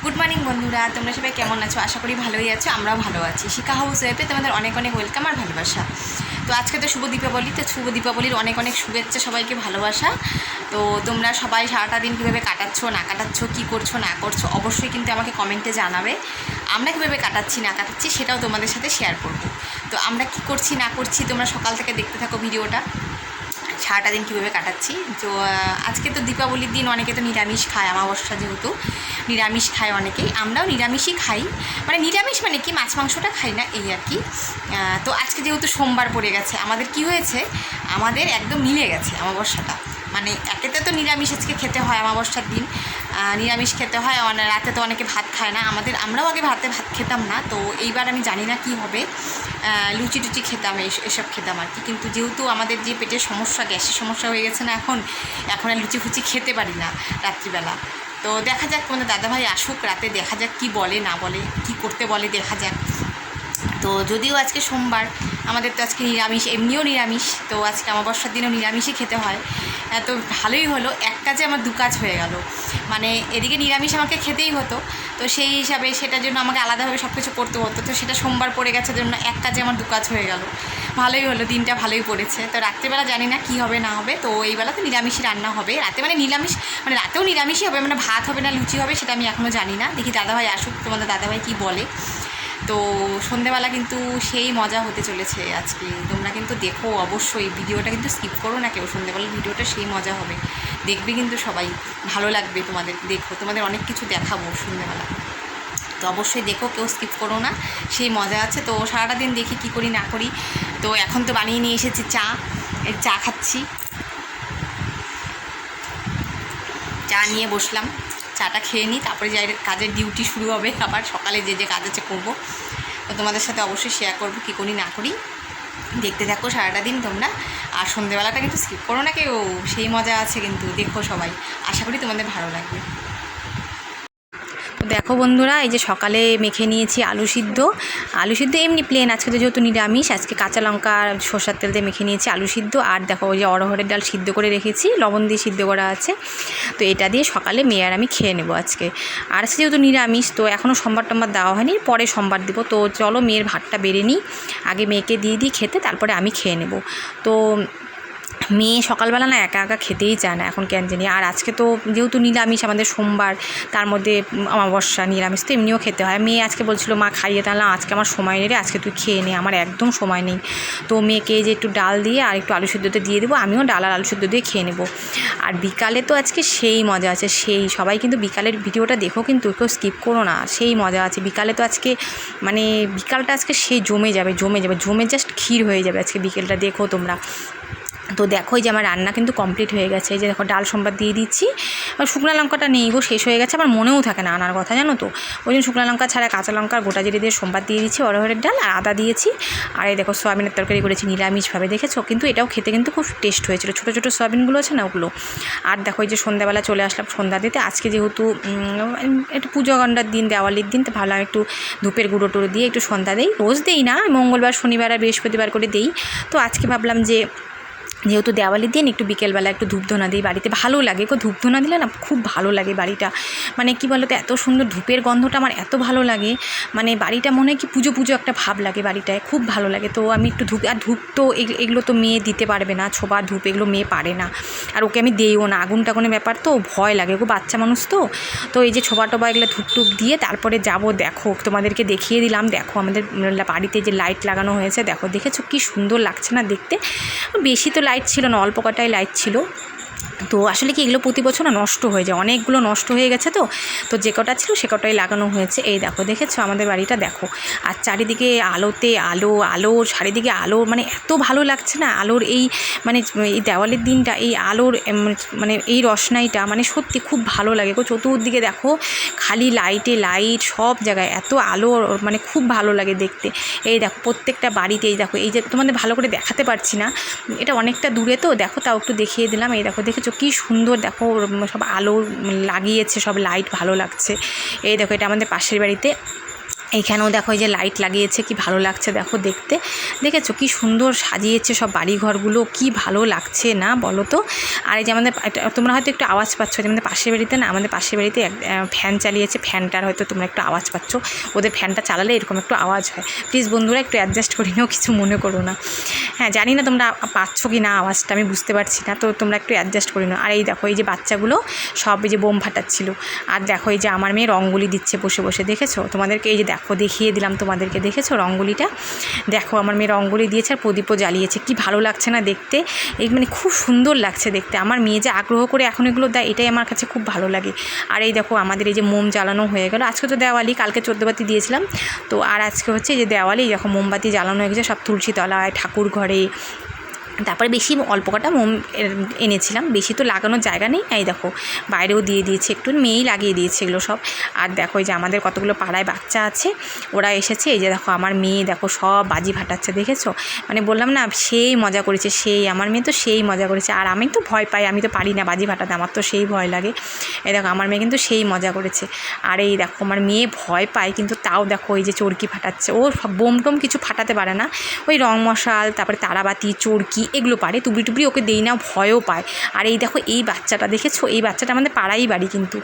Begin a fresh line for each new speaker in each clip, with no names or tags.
Good morning বন্ধুরা, তোমরা সবাই কেমন আছো? আশা করি ভালোই আছো, আমরাও ভালো আছি। শিখা হাউস ওয়েবে তোমাদের অনেক অনেক ওয়েলকাম আর ভালোবাসা। তো আজকে তো শুভ দীপাবলি, তো শুভ দীপাবলির অনেক অনেক শুভেচ্ছা, সবাইকে ভালোবাসা। তো তোমরা সবাই সারাটা দিন কীভাবে কাটাচ্ছো না কাটাচ্ছো, কী করছো না করছো, অবশ্যই কিন্তু আমাকে কমেন্টে জানাবে। আমরা কীভাবে কাটাচ্ছি না কাটাচ্ছি সেটাও তোমাদের সাথে শেয়ার করব। তো আমরা কি করছি না করছি তোমরা সকাল থেকে দেখতে থাকো ভিডিওটা, সারাটা দিন কীভাবে কাটাচ্ছি। তো আজকে তো দীপাবলির দিন, অনেকে তো নিরামিষ খায়, অমাবস্যা যেহেতু নিরামিষ খায় অনেকেই, আমরাও নিরামিষই খাই। মানে নিরামিষ মানে কি, মাছ মাংসটা খাই না, এই আর কি। তো আজকে যেহেতু সোমবার পড়ে গেছে, আমাদের কি হয়েছে, আমাদের একদম মিলে গেছে অমাবস্যাটা। মানে একেতে তো নিরামিষ আজকে খেতে হয়, অমাবস্যার দিন নিরামিষ খেতে হয়। রাতে তো অনেকে ভাত খায় না, আমরাও আগে ভাত খেতাম না। তো এইবার আমি জানি না কি হবে, লুচি টুচি খেতাম, এসব খেতাম আর কি। কিন্তু যেহেতু আমাদের যে পেটের সমস্যা, গ্যাসের সমস্যা হয়ে গেছে না, এখন আর লুচি ফুচি খেতে পারি না রাত্রিবেলা। তো দেখা যাক, তোমাদের দাদাভাই আসুক রাতে, দেখা যাক কি বলে না বলে, কি করতে বলে, দেখা যাক। তো যদিও আজকে সোমবার, আমাদের তো আজকে নিরামিষ, এমনিও নিরামিষ, তো আজকে অমাবস্যার দিনও নিরামিষই খেতে হয়। তো ভালোই হলো, এক কাজে আমার দু কাজ হয়ে গেল। মানে এদিকে নিরামিষ আমাকে খেতেই হতো, তো সেই হিসাবে সেটার জন্য আমাকে আলাদাভাবে সব কিছু করতে হতো। তো সেটা সোমবার পড়ে গেছে জন্য এক কাজে আমার দু কাজ হয়ে গেল। ভালোই হলো, দিনটা ভালোই পড়েছে। তো রাত্রিবেলা জানি না কি হবে না হবে, তো এইবেলা তো নিরামিষই রান্না হবে রাতে, মানে নিরামিষ, মানে রাতেও নিরামিষই হবে, মানে ভাত হবে না লুচি হবে সেটা আমি এখনও জানি না। দেখি দাদাভাই আসুক, তোমাদের দাদাভাই কি বলে। তো সন্ধেবেলা কিন্তু সেই মজা হতে চলেছে আজকে। তোমরা কিন্তু দেখো অবশ্যই, ভিডিওটা কিন্তু স্কিপ করো না কেউ। সন্ধেবেলার ভিডিওটা সেই মজা হবে, দেখবে কিন্তু সবাই, ভালো লাগবে তোমাদের। দেখো, তোমাদের অনেক কিছু দেখাবো সন্ধেবেলা, তো অবশ্যই দেখো, কেউ স্কিপ করো না, সেই মজা আছে। তো সারাটা দিন দেখি কী করি না করি। তো এখন তো বানিয়ে নিয়ে এসেছি চা খাচ্ছি, চা নিয়ে বসলাম, চাটা খেয়ে নিই, তারপরে যাই কাজের ডিউটি শুরু হবে আবার সকালে, যে কাজ আছে করবো। তো তোমাদের সাথে অবশ্যই শেয়ার করবো কী করি না করি, দেখতে থাকো সারাটা দিন তোমরা। আর সন্ধেবেলাটা কিন্তু স্কিপ করো না কেউ, সেই মজা আছে কিন্তু, দেখো সবাই, আশা করি তোমাদের ভালো লাগবে। তো দেখো বন্ধুরা, এই যে সকালে মেখে নিয়েছি আলু সিদ্ধ এমনি প্লেন, আজকে তো যেহেতু নিরামিষ, আজকে কাঁচা লঙ্কা সরষের তেল দিয়ে মেখে নিয়েছি আলু সিদ্ধ। আর দেখো ওই যে অরহরের ডাল সিদ্ধ করে রেখেছি, লবণ দিয়ে সিদ্ধ করা আছে। তো এটা দিয়ে সকালে মেয়ে আর আমি খেয়ে নেবো আজকে। আর আজকে যেহেতু নিরামিষ, তো এখনও সোমবার টোমবার দেওয়া হয়নি, পরে সোমবার দিব। তো চলো মেয়ের ভাতটা বেড়ে নিই, আগে মেয়েকে দিয়ে দিই খেতে, তারপরে আমি খেয়ে নেব। তো মেয়ে সকালবেলা না একা একা খেতেই চায় না এখন, কেন জানি। আর আজকে তো যেহেতু নিরামিষ, আমাদের সোমবার, তার মধ্যে অমাবস্যা, নিরামিষ তো এমনিও খেতে হয়। মেয়ে আজকে বলছিল মা খাইয়ে, তাহলে আজকে আমার সময় নেই রে, আজকে তুই খেয়ে নে, আমার একদম সময় নেই। তো মেয়েকে যে একটু ডাল দিয়ে আর একটু আলু সিদ্ধতে দিয়ে দেবো, আমিও ডাল আর আলু সিদ্ধ দিয়ে খেয়ে নেবো। আর বিকালে তো আজকে সেই মজা আছে, সেই সবাই কিন্তু বিকালের ভিডিওটা দেখো, কিন্তু কেউ স্কিপ করো না, সেই মজা আছে বিকালে। তো আজকে মানে বিকালটা আজকে সেই জমে যাবে, জমে জাস্ট ক্ষীর হয়ে যাবে আজকে বিকেলটা, দেখো তোমরা। তো দেখো, এই যে আমার রান্না কিন্তু কমপ্লিট হয়ে গেছে। এই যে দেখো ডাল সম্বাদ দিয়ে দিচ্ছি, শুকনো লঙ্কাটা নেই গো, শেষ হয়ে গেছে, আমার মনেও থাকে না আনার কথা, জানো তো। ওই জন্য শুকনো লঙ্কা ছাড়া কাঁচা লঙ্কা গোটা জিরে দিয়ে সম্বাদ দিয়ে দিচ্ছি, অরহরের ডাল আর আদা দিয়েছি। আর এই দেখো সয়াবিনের তরকারি করেছি নিরামিষভাবে, দেখেছো, কিন্তু এটাও খেতে কিন্তু খুব টেস্ট হয়েছিল, ছোটো ছোটো সয়াবিনগুলো আছে না, ওগুলো। আর দেখো এই যে সন্ধ্যাবেলা চলে আসলাম সন্ধ্যা দিতে। আজকে যেহেতু একটু পুজো গণ্ডার দিন, দেওয়ালির দিন, তো ভাবলাম একটু ধূপের গুঁড়ো টুড়ো দিয়ে একটু সন্ধ্যা দিই। রোজ দিই না, মঙ্গলবার, শনিবার আর বৃহস্পতিবার করে দিই। তো আজকে ভাবলাম যে যেহেতু দেওয়ালির দিন, একটু বিকেলবেলা একটু ধূপধুনা দিই বাড়িতে, ভালো লাগে গো, ধূপধুনা দিলে না খুব ভালো লাগে বাড়িটা। মানে কি বলো তো, এত সুন্দর ধূপের গন্ধটা আমার এত ভালো লাগে, মানে বাড়িটা মনে হয় কি পুজো পুজো একটা ভাব লাগে বাড়িটায়, খুব ভালো লাগে। তো আমি একটু ধূপ, আর ধূপ তো এগুলো তো মেয়ে দিতে পারবে না, ছোবা ধূপ এগুলো মেয়ে পারে না, আর ওকে আমি দিইও না, আগুন টাগুনের ব্যাপার তো ভয় লাগে গো, বাচ্চা মানুষ তো। তো এই যে ছোবা টোবা এগুলো ধূপ টুপ দিয়ে তারপরে যাব। দেখো তোমাদেরকে দেখিয়ে দিলাম, দেখো আমাদের বাড়িতে যে লাইট লাগানো হয়েছে, দেখো দেখেছো কি সুন্দর লাগছে না দেখতে। বেশি তো লাইট ছিল না, অল্প কটাই লাইট ছিল। তো আসলে কি, এগুলো প্রতি বছর না নষ্ট হয়ে যায়, অনেকগুলো নষ্ট হয়ে গেছে। তো যে কটা ছিল সে কটাই লাগানো হয়েছে। এই দেখো দেখেছো আমাদের বাড়িটা, দেখো। আর চারিদিকে আলোতে আলো চারিদিকে আলো, মানে এত ভালো লাগছে না আলোর এই, মানে এই দেওয়ালের দিনটা, এই আলোর মানে এই রসনাইটা, মানে সত্যি খুব ভালো লাগে গো। চতুর্দিকে দেখো খালি লাইটে লাইট, সব জায়গায় এত আলো, মানে খুব ভালো লাগে দেখতে। এই দেখো প্রত্যেকটা বাড়িতে, এই দেখো, এই যে তোমাদের ভালো করে দেখাতে পারছি না, এটা অনেকটা দূরে তো, দেখো তাও একটু দেখিয়ে দিলাম। এই দেখো দেখেছো কি সুন্দর, দেখো সব আলো লাগিয়েছে, সব লাইট, ভালো লাগছে। এই দেখো এটা আমাদের পাশের বাড়িতে এইখানেও দেখো এই যে লাইট লাগিয়েছে, কি ভালো লাগছে দেখো দেখতে, দেখেছো কি সুন্দর সাজিয়েছে সব বাড়িঘরগুলো, কি ভালো লাগছে না বলো তো। আর এই যে আমাদের তোমরা হয়তো একটু আওয়াজ পাচ্ছ, যে আমাদের পাশের বাড়িতে না, আমাদের পাশের বাড়িতে ফ্যান চালিয়েছে, ফ্যানটার হয়তো তোমরা একটু আওয়াজ পাচ্ছ, ওদের ফ্যানটা চালালে এরকম একটু আওয়াজ হয়, প্লিজ বন্ধুরা একটু অ্যাডজাস্ট করে নিও, কিছু মনে করো না। হ্যাঁ জানি না তোমরা পাচ্ছ কি না আওয়াজটা, আমি বুঝতে পারছি না, তো তোমরা একটু অ্যাডজাস্ট করে নাও। আর এই দেখো এই যে বাচ্চাগুলো সব এই যে বোম ফাটাচ্ছিল, আর দেখো এই যে আমার মেয়ে রঙ্গোলি দিচ্ছে বসে বসে, দেখেছো তোমাদেরকে এই যে দেখো দেখিয়ে দিলাম তোমাদেরকে, দেখেছো রঙ্গোলিটা, দেখো আমার মেয়ে রঙ্গোলি দিয়েছে আর প্রদীপও জ্বালিয়েছে, কি ভালো লাগছে না দেখতে, এই মানে খুব সুন্দর লাগছে দেখতে। আমার মেয়ে যে আগ্রহ করে এখন এগুলো দেয়, এটাই আমার কাছে খুব ভালো লাগে। আর এই দেখো আমাদের এই যে মোম জ্বালানো হয়ে গেল, আজকে তো দেওয়ালি, কালকে 14 বাতি দিয়েছিলাম, তো আর আজকে হচ্ছে এই যে দেওয়ালি, দেখো মোমবাতি জ্বালানো হয়ে গেছে সব তুলসী তলায়, ঠাকুর ঘরে। তারপরে বেশি অল্প কটা মোম এনেছিলাম, বেশি তো লাগানোর জায়গা নেই, এই দেখো বাইরেও দিয়ে দিয়েছে, একটু মেয়েই লাগিয়ে দিয়েছে এগুলো সব। আর দেখো এই যে আমাদের কতগুলো পাড়ায় বাচ্চা আছে, ওরা এসেছে, এই যে দেখো আমার মেয়ে দেখো সব বাজি ফাটাচ্ছে, দেখেছো, মানে বললাম না সেই মজা করেছে, সেই আমার মেয়ে তো সেই মজা করেছে। আর আমি তো ভয় পাই, আমি তো পারি না বাজি ফাটাতে, আমার তো সেই ভয় লাগে। এই দেখো আমার মেয়ে কিন্তু সেই মজা করেছে। আর এই দেখো আমার মেয়ে ভয় পায়, কিন্তু তাও দেখো এই যে চরকি ফাটাচ্ছে, ও বোম টোম কিছু ফাটাতে পারে না, ওই রং মশাল তারপরে তারাবাতি চরকি এগুলো পারে, তুবড়ি টুবড়ি ওকে দেই না, ভয়ও পায়। আর এই দেখো এই বাচ্চাটা দেখেছো, এই বাচ্চাটা আমাদের পাড়াই বাড়ি, কিন্তু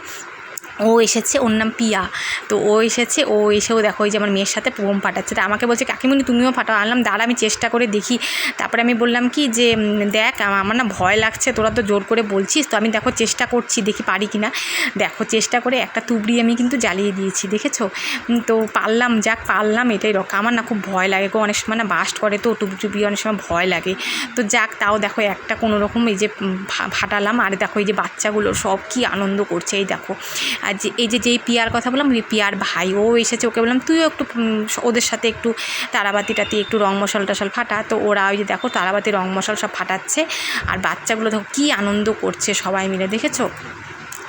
ও এসেছে, ওর নাম পিয়া, তো ও এসেছে, ও এসেও দেখো এই যে আমার মেয়ের সাথে বোম ফাটাচ্ছে, তো আমাকে বলছে কাকিমণি তুমিও ফাটাও, আনলাম দাঁড়া আমি চেষ্টা করে দেখি। তারপরে আমি বললাম কি যে দেখ আমার না ভয় লাগছে, তোরা তো জোর করে বলছিস, তো আমি দেখো চেষ্টা করছি, দেখি পারি কি না। দেখো চেষ্টা করে একটা তুবড়ি আমি কিন্তু জ্বালিয়ে দিয়েছি, দেখেছো, তো পারলাম, যাক পারলাম, এটাই রকম। আমার না খুব ভয় লাগে গো, অনেক সময় না বাস্ট করে, তো টুবড়ি টুবড়ি অনেক সময় ভয় লাগে, তো যাক তাও দেখো একটা কোনো রকম এই যে ফাটালাম। আর দেখো এই যে বাচ্চাগুলো সব কি আনন্দ করছে, এই দেখো। আর যে এই যে যেই পিয়ার কথা বললাম, ওই পিয়ার ভাই ও এসেছে, ওকে বললাম তুইও একটু ওদের সাথে একটু তারাবাতি টাতি একটু রং মশাল টশাল ফাটা, তো ওরা ওই যে দেখো তারাবাতি রং মশাল সব ফাটাচ্ছে। আর বাচ্চাগুলো দেখো কী আনন্দ করছে সবাই মিলে, দেখেছো,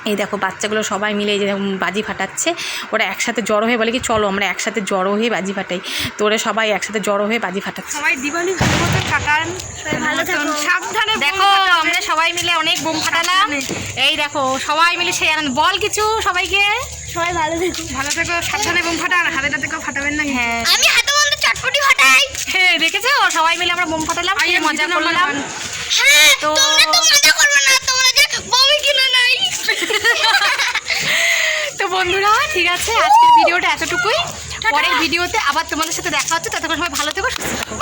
এই দেখো বাচ্চাগুলো সবাই মিলে এই যে বাজি ফাটাচ্ছে, ওরা একসাথে জড়ো হয়ে বলে কি চলো আমরা একসাথে জড়ো হয়ে বাজি ফাটাই, তো ওরা সবাই একসাথে জড়ো হয়ে বাজি ফাটাচ্ছে।
সবাই দিওয়ালি ভালো মতো কাটান, ভালো থাকুন, সাবধানে।
দেখো আমরা সবাই মিলে অনেক বোম ফাটালাম, এই দেখো সবাই মিলে সেই আনন্দ, বল কিছু সবাইকে,
সবাই ভালো থাকুন, ভালো থেকো, সাবধানে বোম ফাটান, হাতেটা থেকেও ফাটাবেন না।
হ্যাঁ
আমি হাতে বন্ধ চটপটি ফাটাই।
হ্যাঁ দেখেছো সবাই মিলে আমরা বোম ফাটালাম, এই মজা করলাম।
হ্যাঁ তো তোমরা তো মজা করবে না, তোমরা যে বোম কিনে নাই।
তো বন্ধুরা ঠিক আছে, আজকের ভিডিওটা এতটুকুই, পরের ভিডিওতে আবার তোমাদের সাথে দেখা হচ্ছে, ততক্ষণ সবাই ভালো থেকো, সুস্থ থেকো।